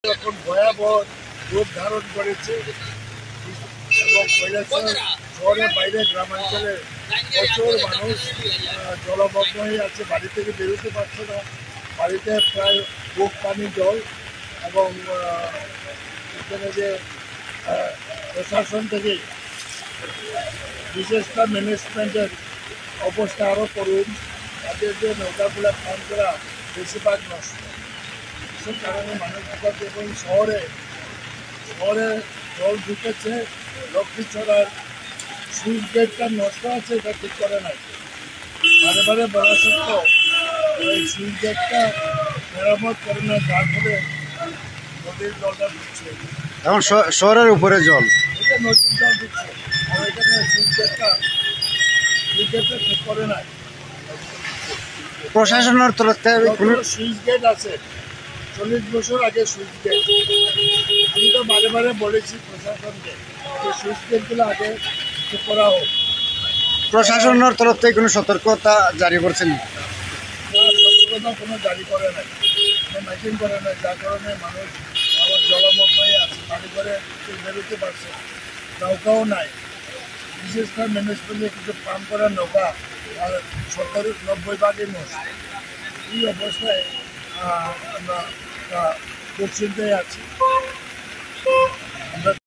এখন ভয়াবহ রূপ ধারণ করেছে এবং কৈলাসহর শহরের বাইরে গ্রামাঞ্চলে প্রচুর মানুষ জলমগ্ন হয়ে আছে, বাড়ি থেকে বেরোতে পারছে না। বাড়িতে প্রায় বুক পানি জল এবং এখানে যে প্রশাসন থেকে বিশেষ করে ম্যানেজমেন্টের অবস্থা আরও করুন। তাদের যে নৌকাগুলো ফান করা বেশিরভাগ নষ্ট, সে কারণে মানুষ এবং শহরে জল ঢুকেছে। লক্ষ্মীছড়ার সুইচ গেটটা নষ্ট আছে, এটা ঠিক করে নাই। বারে বারে বলা সত্ত্বেও ওই সুইচ গেটটা মেরামত করে না, যার ফলে নদীর জলটা ঢুকছে। এখন শহরের উপরে জল, এটা নদীর জল ঢুকছে আর এখানে সুইচ গেটটা ঠিক করে নাই। প্রশাসনের তরফ থেকে কোনো সুইচ গেট আছে, 40 বছর আগে সুইচ গেট। আমি তো বারে বারে বলেছি প্রশাসনকে যে সুইচ গেটগুলো আগে ঠিক করা হোক। প্রশাসনের তরফ থেকে কোনো সতর্কতা জারি করছেন? সতর্কতা কোনো জারি করে নাই, মাইকিং করে নাই, যার কারণে মানুষ আবার জলমগ্ন হয়ে আছে, বাড়ি করে বেরোতে পারছে। নৌকাও নাই, বিশেষ করে ম্যানেজমেন্টে কিছু পাম্প করা নৌকা আর 70-90 নষ্ট। এই অবস্থায় আমরা দুশ্চিন্তায় আছি। আমরা